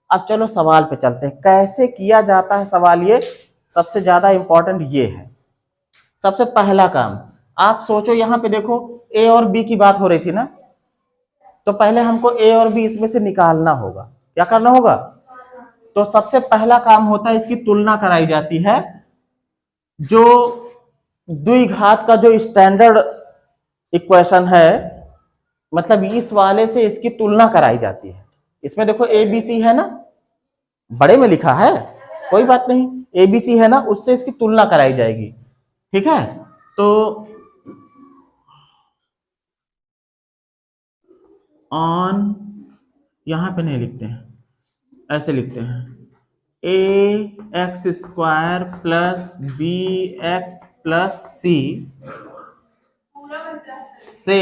अब चलो सवाल पे चलते हैं, कैसे किया जाता है सवाल। ये सबसे ज्यादा इंपॉर्टेंट ये है। सबसे पहला काम आप सोचो, यहां पे देखो ए और बी की बात हो रही थी ना, तो पहले हमको ए और बी इसमें से निकालना होगा। क्या करना होगा? तो सबसे पहला काम होता है इसकी तुलना कराई जाती है। जो द्विघात का जो स्टैंडर्ड इक्वेशन है, मतलब इस वाले से इसकी तुलना कराई जाती है। इसमें देखो ए बी सी है ना, बड़े में लिखा है, कोई बात नहीं, ए बी सी है ना, उससे इसकी तुलना कराई जाएगी। ठीक है, तो ऑन, यहां पे नहीं लिखते हैं, ऐसे लिखते हैं A X square plus B X plus C से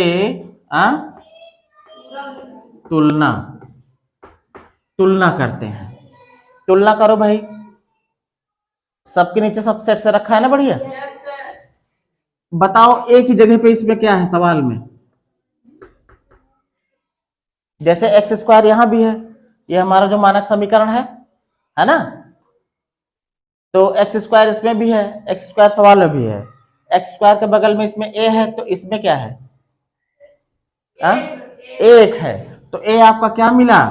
तुलना तुलना करते हैं। तुलना करो भाई, सबके नीचे सब सेट से रखा है ना, बढ़िया। बताओ एक ही जगह पे इसमें क्या है सवाल में, जैसे एक्स स्क्वायर यहां भी है, ये हमारा जो मानक समीकरण है ना, तो एक्स स्क्वायर इसमें भी है, एक्स स्क्वायर सवाल में भी है, एक्स स्क्वायर के बगल में इसमें ए है, तो इसमें क्या है? एक है, तो ए आपका क्या मिला?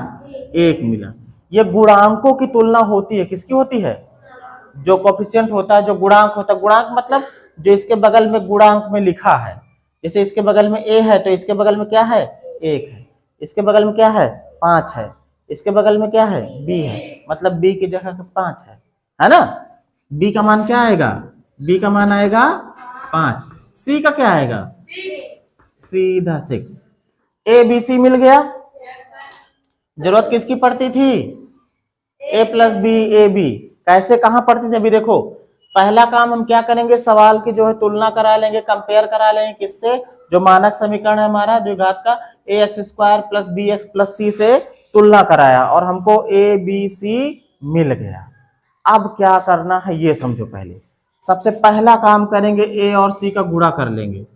एक मिला। ये गुणांकों की तुलना होती है, किसकी होती है? जो कोफिशिएंट होता है, जो गुणांक होता है, गुणांक मतलब जो इसके बगल में गुणांक में लिखा है। जैसे इसके बगल में ए है, तो इसके बगल में क्या है? एक है। इसके बगल में क्या है? 5 है। इसके बगल में क्या है? बी है, मतलब बी की जगह 5 है ना। बी का मान क्या आएगा? बी का मान आएगा 5। सी का क्या आएगा? सीधा 6। ए बी सी मिल गया। जरूरत किसकी पड़ती थी? ए प्लस बी ए बी। कैसे, कहां पड़ती थी? अभी देखो, पहला काम हम क्या करेंगे, सवाल की जो है तुलना करा लेंगे, कंपेयर करा लेंगे, किससे? जो मानक समीकरण है हमारा द्विघात का, A X square plus B X plus C से तुलना कराया और हमको ए बी सी मिल गया। अब क्या करना है ये समझो। पहले सबसे पहला काम करेंगे, ए और सी का गुणा कर लेंगे,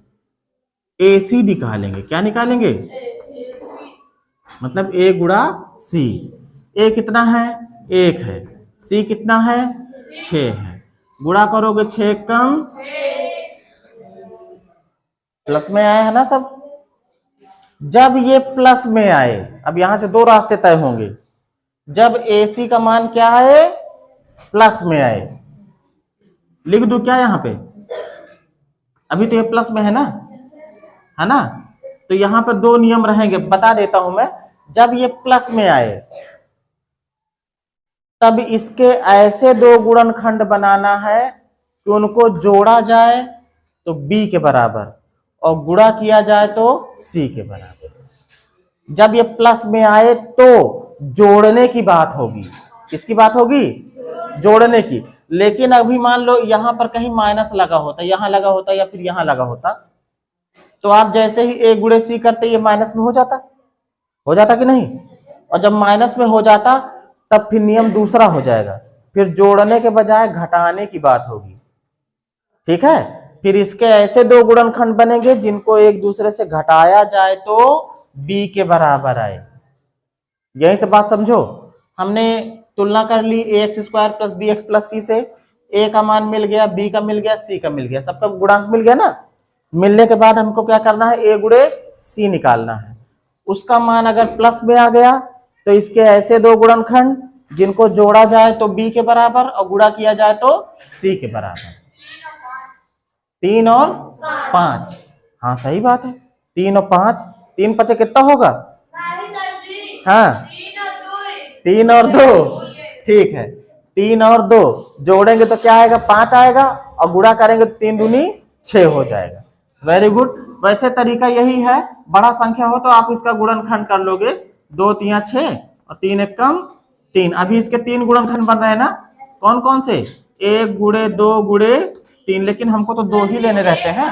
ए सी निकालेंगे। क्या निकालेंगे? मतलब ए गुणा सी। ए कितना है? 1 है। सी कितना है? 6 है। गुणा करोगे 6 कम प्लस में आया है ना सब। जब ये प्लस में आए, अब यहां से दो रास्ते तय होंगे। जब ए सी का मान क्या आए? प्लस में आए। लिख दूं क्या यहां पे? अभी तो ये प्लस में है ना, तो यहां पर दो नियम रहेंगे, बता देता हूं मैं। जब ये प्लस में आए तब इसके ऐसे दो गुणनखंड बनाना है कि उनको जोड़ा जाए तो b के बराबर और गुणा किया जाए तो c के बराबर। जब ये प्लस में आए तो जोड़ने की बात होगी। किसकी बात होगी? जोड़ने की। लेकिन अभी मान लो यहां पर कहीं माइनस लगा होता, यहां लगा होता या फिर यहां लगा होता, तो आप जैसे ही a गुणे c करते ये माइनस में हो जाता कि नहीं? और जब माइनस में हो जाता तब फिर नियम दूसरा हो जाएगा, फिर जोड़ने के बजाय घटाने की बात होगी। ठीक है, फिर इसके ऐसे दो गुणनखंड बनेंगे जिनको एक दूसरे से घटाया जाए तो b के बराबर आए। यही से बात समझो। हमने तुलना कर ली A X square plus B X plus C से, ए का मान मिल गया, बी का मिल गया, सी का मिल गया, सबका गुणांक मिल गया ना। मिलने के बाद हमको क्या करना है? ए गुणे सी निकालना है। उसका मान अगर प्लस में आ गया तो इसके ऐसे दो गुणनखंड जिनको जोड़ा जाए तो b के बराबर और गुणा किया जाए तो c के बराबर। 3 और 5। हाँ सही बात है, 3 और 5। 3 5 कितना होगा? हाँ 3 और 2। ठीक है, 3 और 2 जोड़ेंगे तो क्या आएगा? 5 आएगा और गुणा करेंगे तो 3 दूनी 6 हो जाएगा। Very good. वैसे तरीका यही है, बड़ा संख्या हो तो आप इसका गुणनखंड कर लोगे, 2 3 6 और 3 1 कम 3। अभी इसके 3 गुणनखंड बन रहे हैं ना, कौन कौन से? 1 गुणे 2 गुणे 3, लेकिन हमको तो 2 ही लेने रहते हैं।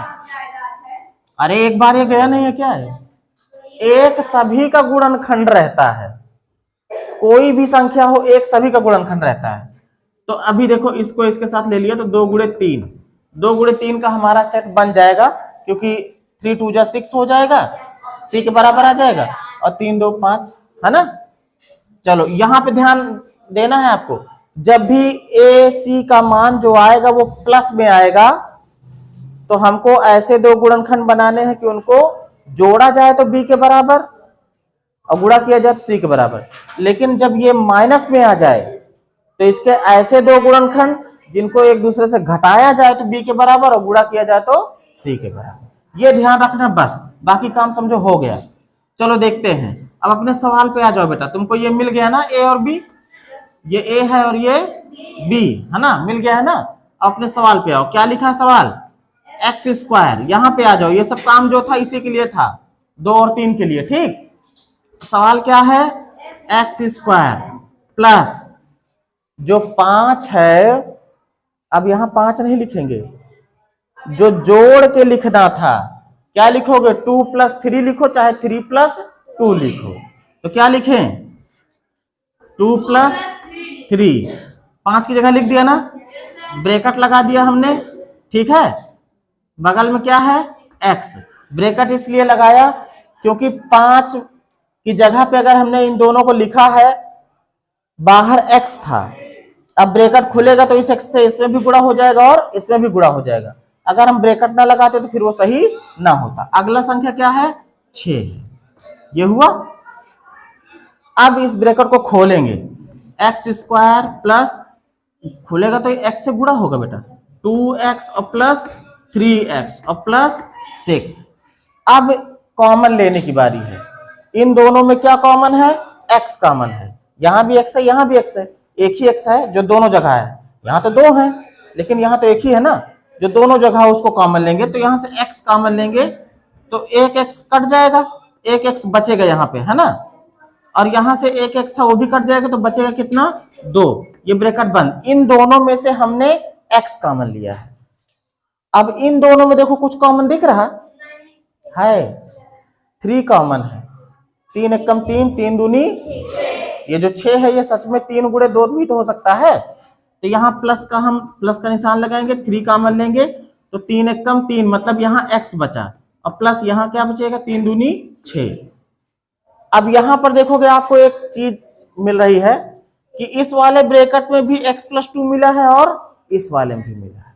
अरे एक बार ये गया नहीं है क्या है? एक सभी का गुणनखंड रहता है, कोई भी संख्या हो एक सभी का गुणनखंड रहता है। तो अभी देखो इसको इसके साथ ले लिया तो 2 गुणे 3, 2 गुणे 3 का हमारा सेट बन जाएगा, क्योंकि 3 2 6 हो जाएगा, c के बराबर आ जाएगा, और 3 2 5 है ना। चलो यहां पे ध्यान देना है आपको, जब भी ए सी का मान जो आएगा वो प्लस में आएगा तो हमको ऐसे दो गुणनखंड बनाने हैं कि उनको जोड़ा जाए तो बी के बराबर और गुणा किया जाए तो सी के बराबर। लेकिन जब ये माइनस में आ जाए तो इसके ऐसे दो गुणनखंड जिनको एक दूसरे से घटाया जाए तो बी के बराबर और गुणा किया जाए तो सी के बराबर। ये ध्यान रखना बस, बाकी काम समझो हो गया। चलो देखते हैं, अब अपने सवाल पे आ जाओ बेटा। तुमको ये मिल गया ना ए और बी, ये ए है और ये बी है ना, मिल गया है ना। अपने सवाल पे आओ, क्या लिखा है सवाल, एक्स स्क्वायर। यहां पे आ जाओ, ये सब काम जो था इसी के लिए था, 2 और 3 के लिए। ठीक, सवाल क्या है, एक्स स्क्वायर प्लस जो 5 है, अब यहां 5 नहीं लिखेंगे, जो जोड़ के लिखना था क्या लिखोगे, 2 + 3 लिखो, चाहे 3 + 2 लिखो। तो क्या लिखें, 2 + 3, 5 की जगह लिख दिया ना, ब्रैकेट लगा दिया हमने। ठीक है, बगल में क्या है, x। ब्रैकेट इसलिए लगाया क्योंकि 5 की जगह पे अगर हमने इन दोनों को लिखा है, बाहर x था, अब ब्रैकेट खुलेगा तो इस x से इसमें भी गुणा हो जाएगा और इसमें भी गुणा हो जाएगा। अगर हम ब्रैकेट ना लगाते तो फिर वो सही ना होता। अगला संख्या क्या है, 6, ये हुआ। अब इस ब्रैकेट को खोलेंगे, एक्स स्क्वायर प्लस, खुलेगा तो x से गुणा होगा बेटा, 2x और प्लस 3x और प्लस 6। अब कॉमन लेने की बारी है, इन दोनों में क्या कॉमन है, x कॉमन है। यहां भी x है, यहां भी x है, एक ही x है जो दोनों जगह है। यहां तो 2 है लेकिन यहां तो एक ही है ना, जो दोनों जगह उसको कॉमन लेंगे। तो यहां से x कॉमन लेंगे तो एक x कट जाएगा, एक x बचेगा यहाँ पे, है ना। और यहां से एक x था वो भी कट जाएगा तो बचेगा कितना, 2। ये ब्रैकेट बंद। इन दोनों में से हमने x कॉमन लिया है। अब इन दोनों में देखो कुछ कॉमन दिख रहा है, 3 कॉमन है, 3 एकम 3, 3 दूनी, ये जो 6 है ये सच में 3 × 2 भी तो हो सकता है। तो यहाँ प्लस का, हम प्लस का निशान लगाएंगे, 3 कॉमन लेंगे तो 3 एकम 3, मतलब यहाँ x बचा और प्लस यहाँ क्या बचेगा, 3 दूनी 6। अब यहां पर देखोगे आपको एक चीज मिल रही है कि इस वाले ब्रैकेट में भी x + 2 मिला है और इस वाले में भी मिला है।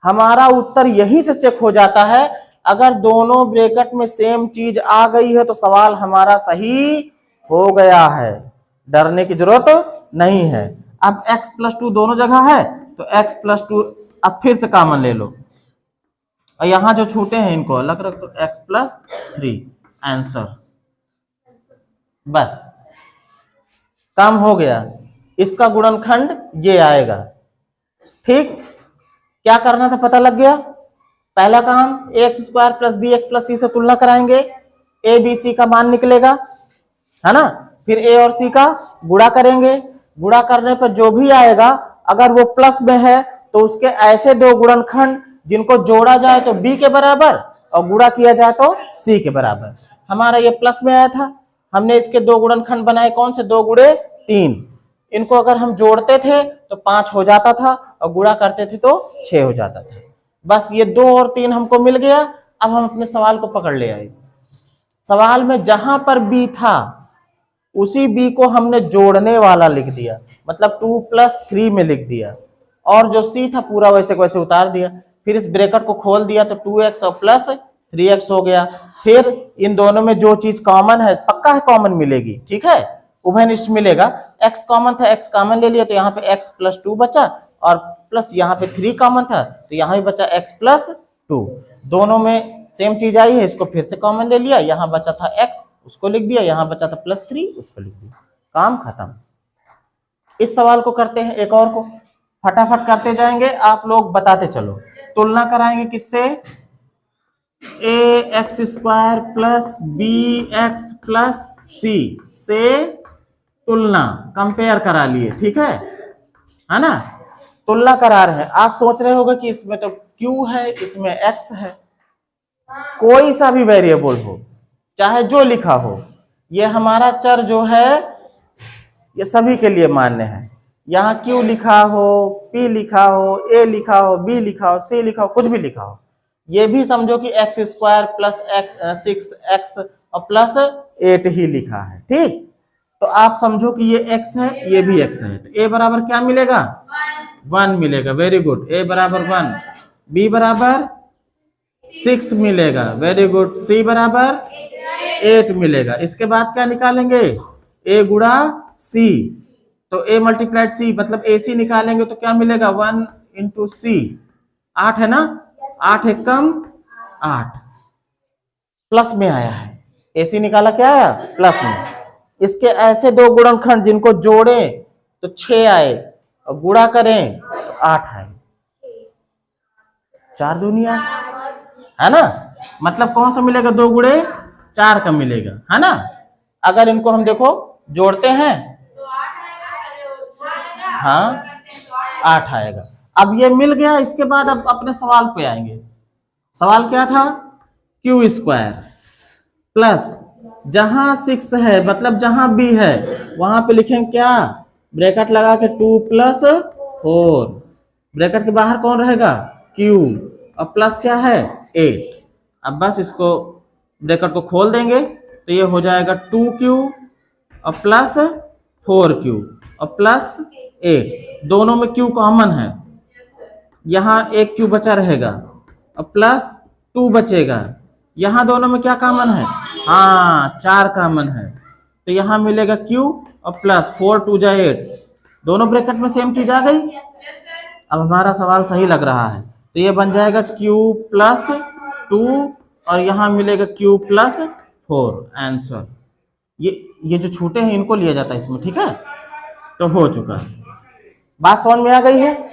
हमारा उत्तर यहीं से चेक हो जाता है, अगर दोनों ब्रैकेट में सेम चीज आ गई है तो सवाल हमारा सही हो गया है, डरने की जरूरत नहीं है। अब x + 2 दोनों जगह है तो x + 2 अब फिर से कॉमन ले लो और यहां जो छूटे हैं इनको अलग रख दो, x + 3 आंसर। बस काम हो गया, इसका गुणनखंड ये आएगा। ठीक, क्या करना था पता लग गया। पहला काम, ax² + bx + c से तुलना कराएंगे, a b c का मान निकलेगा, है ना। फिर a और c का गुणा करेंगे, गुणा करने पर जो भी आएगा अगर वो प्लस में है तो उसके ऐसे दो गुणनखंड जिनको जोड़ा जाए तो b के बराबर और गुणा किया जाए तो c के बराबर। हमारा ये प्लस में आया था, हमने इसके दो गुणनखंड बनाए, कौन से, 2 × 3। इनको अगर हम जोड़ते थे तो 5 हो जाता था और गुणा करते थे तो 6 हो जाता था। बस ये 2 और 3 हमको मिल गया। अब हम अपने सवाल को पकड़ ले आए। सवाल में जहां पर b था उसी b को हमने जोड़ने वाला लिख दिया, मतलब 2 + 3 में लिख दिया, और जो c था पूरा वैसे वैसे उतार दिया। फिर इस ब्रैकेट को खोल दिया तो 2x और प्लस 3x हो गया। फिर इन दोनों में जो चीज कॉमन है, पक्का है कॉमन मिलेगी, ठीक है, उभयनिष्ठ मिलेगा। x कॉमन था, x कॉमन ले लिया तो यहाँ पे x + 2 बचा, और प्लस यहाँ पे 3 कॉमन था तो यहाँ भी बचा x + 2। दोनों में सेम चीज आई है, इसको फिर से कॉमन ले लिया, यहाँ बचा था x उसको लिख दिया, यहाँ बचा था +3 उसको लिख दिया, काम खत्म। इस सवाल को करते हैं एक और को, फटाफट करते जाएंगे, आप लोग बताते चलो। तुलना कराएंगे किससे, ax² + bx + c से तुलना, कंपेयर करा लिए, ठीक है ना। तुलना करा रहे हैं। आप सोच रहे होगा कि इसमें तो q है, इसमें x है। कोई सा भी वेरिएबल हो, चाहे जो लिखा हो, ये हमारा चर जो है ये सभी के लिए मान्य है। यहाँ q लिखा हो, p लिखा हो, a लिखा हो, b लिखा हो, c लिखा हो, कुछ भी लिखा हो, ये भी समझो कि x² + 6x और +8 ही लिखा है। ठीक, तो आप समझो कि ये x है, ये भी x है, तो a बराबर क्या मिलेगा? 1 मिलेगा। Very good. a बराबर 1, b बराबर 6 मिलेगा। Very good. c बराबर 8 मिलेगा। इसके बाद क्या निकालेंगे? a गुणा c, तो a मल्टीप्लाइड c मतलब ac निकालेंगे तो क्या मिलेगा? 1 इंटू c, 8 है ना? 8 एकम 8, प्लस में आया है। AC निकाला, क्या आया? प्लस में। इसके ऐसे दो गुणनखंड जिनको जोड़े तो 6 आए और गुणा करें तो 8 आए। 4 दूनी 8 है ना? मतलब कौन सा मिलेगा? 2 गुणे 4 का मिलेगा, है ना? अगर इनको हम देखो जोड़ते हैं, हाँ 8 आएगा। अब ये मिल गया। इसके बाद अब अपने सवाल पे आएंगे। सवाल क्या था? क्यू स्क्वायर प्लस, जहां 6 है मतलब जहां b है वहां पे लिखेंगे क्या? ब्रैकेट लगा के 2 प्लस 4, ब्रैकेट के बाहर कौन रहेगा? q, और प्लस क्या है? 8। अब बस इसको ब्रैकेट को खोल देंगे तो ये हो जाएगा 2q और प्लस 4q और प्लस 8। दोनों में q कॉमन है, यहाँ एक q बचा रहेगा और प्लस 2 बचेगा। यहाँ दोनों में क्या कॉमन है? हाँ 4 कॉमन है, तो यहाँ मिलेगा q और प्लस 4 2 जा 8। दोनों ब्रैकेट में सेम चीज आ गई। अब हमारा सवाल सही लग रहा है तो ये बन जाएगा q प्लस 2 और यहाँ मिलेगा q प्लस 4। आंसर ये जो छूटे हैं इनको लिया जाता है इसमें, ठीक है? तो हो चुका। बात समझ में आ गई है?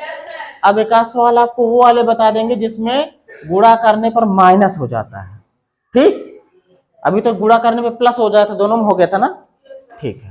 अब एक आध सवाल आपको वो वाले बता देंगे जिसमें गुणा करने पर माइनस हो जाता है। ठीक, अभी तो गुणा करने पे प्लस हो जाता, दोनों में हो गया था ना? ठीक है।